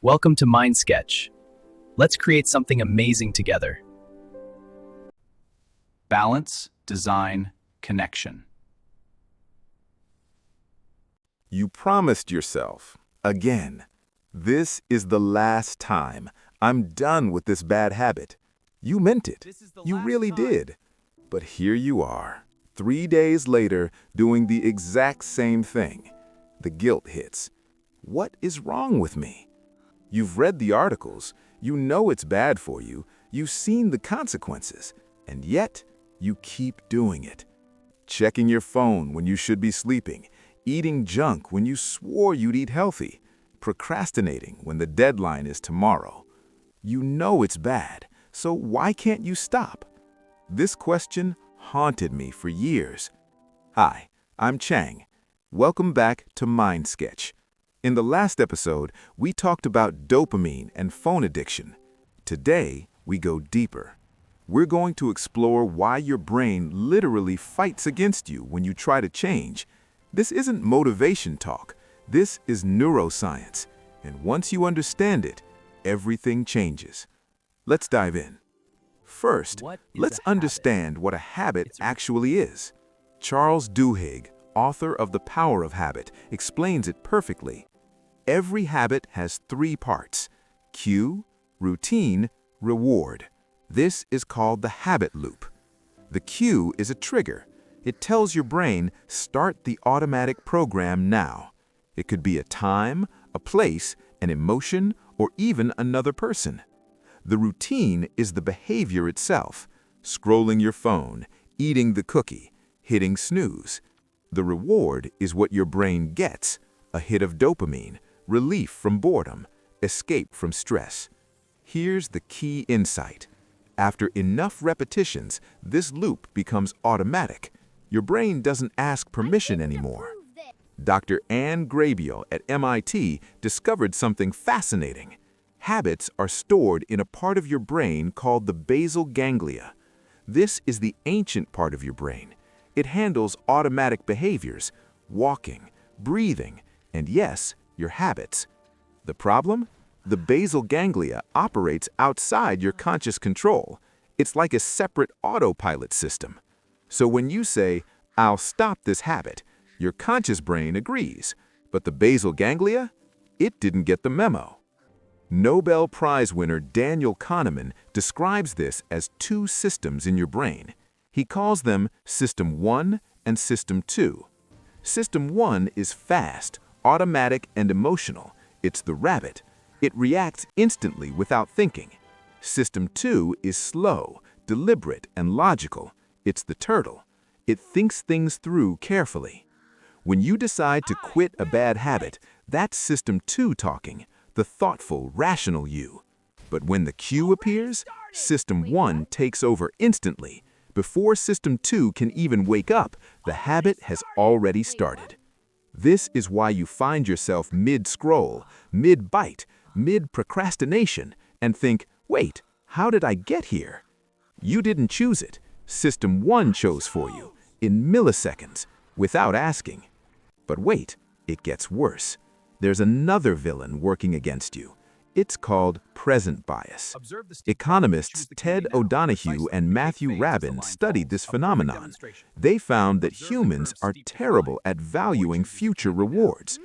Welcome to Mind Sketch. Let's create something amazing together. Balance, design, connection. You promised yourself, again, this is the last time. I'm done with this bad habit. You meant it. You really did. But here you are, 3 days later, doing the exact same thing. The guilt hits. What is wrong with me? You've read the articles, you know it's bad for you, you've seen the consequences, and yet you keep doing it. Checking your phone when you should be sleeping, eating junk when you swore you'd eat healthy, procrastinating when the deadline is tomorrow. You know it's bad, so why can't you stop? This question haunted me for years. Hi, I'm Chang. Welcome back to Mind Sketch. In the last episode, we talked about dopamine and phone addiction. Today, we go deeper. We're going to explore why your brain literally fights against you when you try to change. This isn't motivation talk. This is neuroscience. And once you understand it, everything changes. Let's dive in. First, let's understand what a habit actually is. Charles Duhigg, author of The Power of Habit, explains it perfectly. Every habit has 3 parts: cue, routine, reward. This is called the habit loop. The cue is a trigger. It tells your brain, start the automatic program now. It could be a time, a place, an emotion, or even another person. The routine is the behavior itself: scrolling your phone, eating the cookie, hitting snooze. The reward is what your brain gets: a hit of dopamine, relief from boredom, escape from stress. Here's the key insight. After enough repetitions, this loop becomes automatic. Your brain doesn't ask permission anymore. Dr. Anne Grabiel at MIT discovered something fascinating. Habits are stored in a part of your brain called the basal ganglia. This is the ancient part of your brain. It handles automatic behaviors, walking, breathing, and yes, your habits. The problem? The basal ganglia operates outside your conscious control. It's like a separate autopilot system. So when you say, "I'll stop this habit," your conscious brain agrees, but the basal ganglia? It didn't get the memo. Nobel Prize winner Daniel Kahneman describes this as 2 systems in your brain. He calls them System 1 and System 2. System 1 is fast, automatic, and emotional. It's the rabbit. It reacts instantly without thinking. System 2 is slow, deliberate, and logical. It's the turtle. It thinks things through carefully. When you decide to quit a bad habit, that's System 2 talking, the thoughtful, rational you. But when the cue appears, System 1 takes over instantly. Before System 2 can even wake up, the habit has already started. This is why you find yourself mid-scroll, mid-bite, mid-procrastination, and think, wait, how did I get here? You didn't choose it. System 1 chose for you, in milliseconds, without asking. But wait, it gets worse. There's another villain working against you. It's called present bias. Economists Ted O'Donohue and Matthew Rabin studied this phenomenon. They found that humans are terrible at valuing future rewards.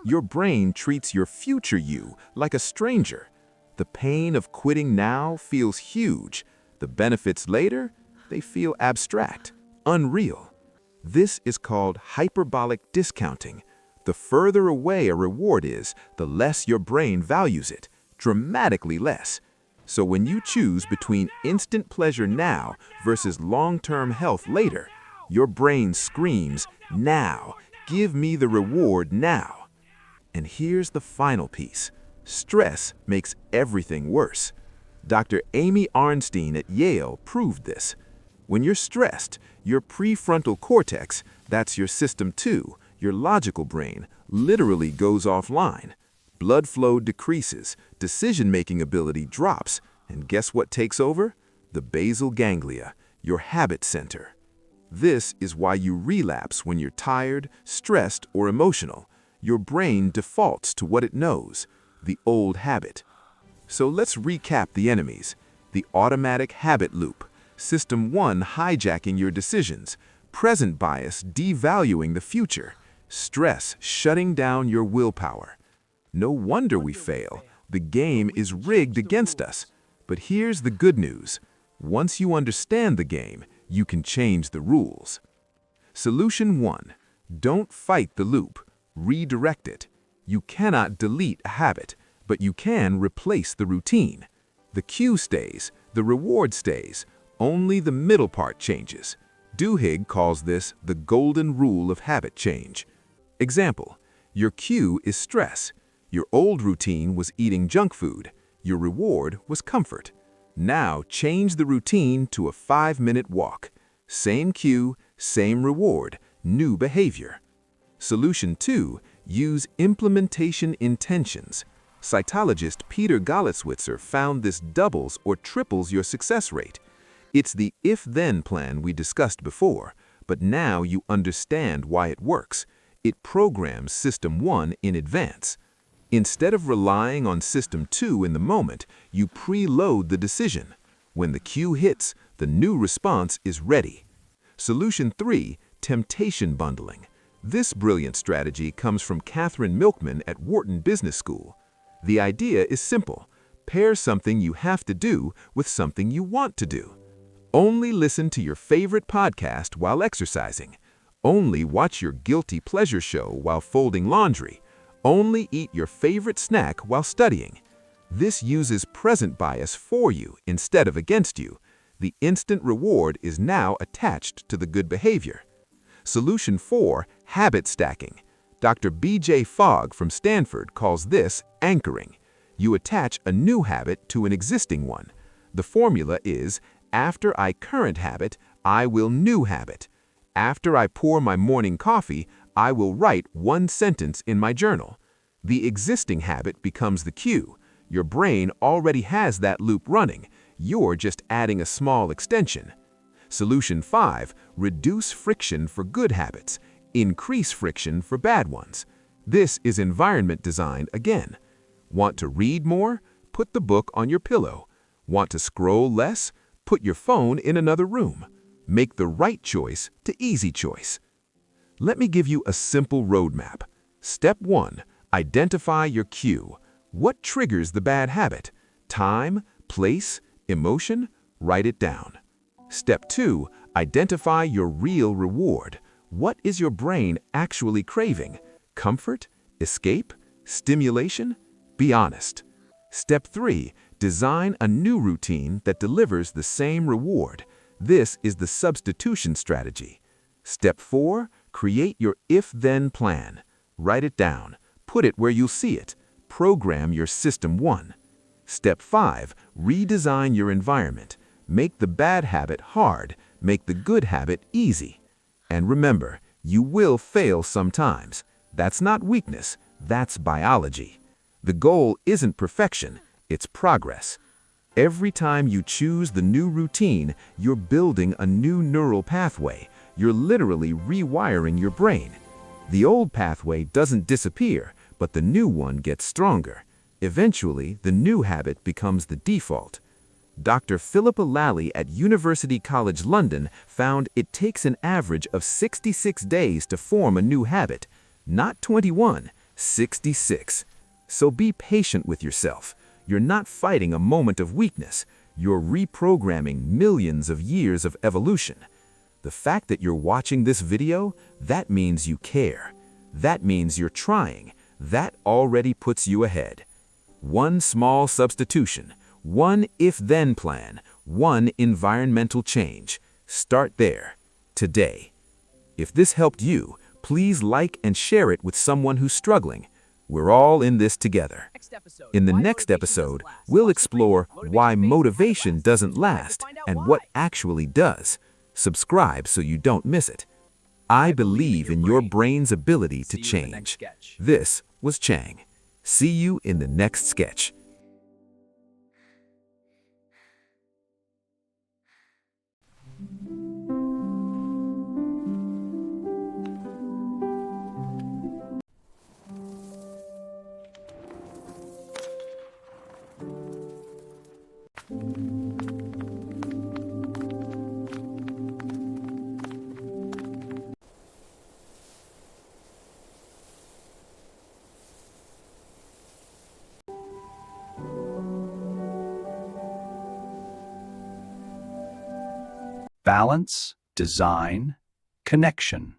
Your brain treats your future you like a stranger. The pain of quitting now feels huge. The benefits later, they feel abstract, unreal. This is called hyperbolic discounting. The further away a reward is, the less your brain values it. Dramatically less. So when you choose between instant pleasure now versus long-term health later, your brain screams, now, give me the reward now. And here's the final piece. Stress makes everything worse. Dr. Amy Arnstein at Yale proved this. When you're stressed, your prefrontal cortex, that's your System 2, your logical brain, literally goes offline. Blood flow decreases, decision-making ability drops, and guess what takes over? The basal ganglia, your habit center. This is why you relapse when you're tired, stressed, or emotional. Your brain defaults to what it knows. the old habit. So let's recap the enemies. The automatic habit loop, System 1 hijacking your decisions, present bias devaluing the future, stress shutting down your willpower. No wonder we fail. The game is rigged against us. But here's the good news. Once you understand the game, you can change the rules. Solution 1. Don't fight the loop. Redirect it. You cannot delete a habit, but you can replace the routine. The cue stays, the reward stays, only the middle part changes. Duhigg calls this the golden rule of habit change. Example, your cue is stress. Your old routine was eating junk food. Your reward was comfort. Now change the routine to a 5-minute walk. Same cue, same reward, new behavior. Solution 2. Use implementation intentions. Cytologist Peter Galitzwitzer found this doubles or triples your success rate. It's the if-then plan we discussed before, but now you understand why it works. It programs System 1 in advance. Instead of relying on System 2 in the moment, you preload the decision. When the cue hits, the new response is ready. Solution 3. Temptation bundling. This brilliant strategy comes from Catherine Milkman at Wharton Business School. The idea is simple. Pair something you have to do with something you want to do. Only listen to your favorite podcast while exercising. Only watch your guilty pleasure show while folding laundry. Only eat your favorite snack while studying. This uses present bias for you instead of against you. The instant reward is now attached to the good behavior. Solution 4. Habit stacking. Dr. B.J. Fogg from Stanford calls this anchoring. You attach a new habit to an existing one. The formula is, after I current habit, I will new habit. After I pour my morning coffee, I will write one sentence in my journal. The existing habit becomes the cue. Your brain already has that loop running. You're just adding a small extension. Solution 5. Reduce friction for good habits. Increase friction for bad ones. This is environment design again. Want to read more? Put the book on your pillow. Want to scroll less? Put your phone in another room. Make the right choice to easy choice. Let me give you a simple roadmap. Step 1. Identify your cue. What triggers the bad habit? Time, place, emotion? Write it down. Step 2. Identify your real reward. What is your brain actually craving? Comfort? Escape? Stimulation? Be honest. Step 3. Design a new routine that delivers the same reward. This is the substitution strategy. Step 4. Create your if-then plan. Write it down. Put it where you'll see it. Program your System 1. Step 5. Redesign your environment. Make the bad habit hard. Make the good habit easy. And remember, you will fail sometimes. That's not weakness. That's biology. The goal isn't perfection. It's progress. Every time you choose the new routine, you're building a new neural pathway. You're literally rewiring your brain. The old pathway doesn't disappear, but the new one gets stronger. Eventually, the new habit becomes the default. Dr. Philippa Lally at University College London found it takes an average of 66 days to form a new habit. Not 21, 66. So be patient with yourself. You're not fighting a moment of weakness. You're reprogramming millions of years of evolution. The fact that you're watching this video, that means you care. That means you're trying. That already puts you ahead. One small substitution. One if-then plan, one environmental change. Start there, today. If this helped you, please like and share it with someone who's struggling. We're all in this together. In the next episode, we'll explore why motivation doesn't last and what actually does. Subscribe so you don't miss it. I believe in your brain's ability to change. This was Chang. See you in the next sketch. Balance, design, connection.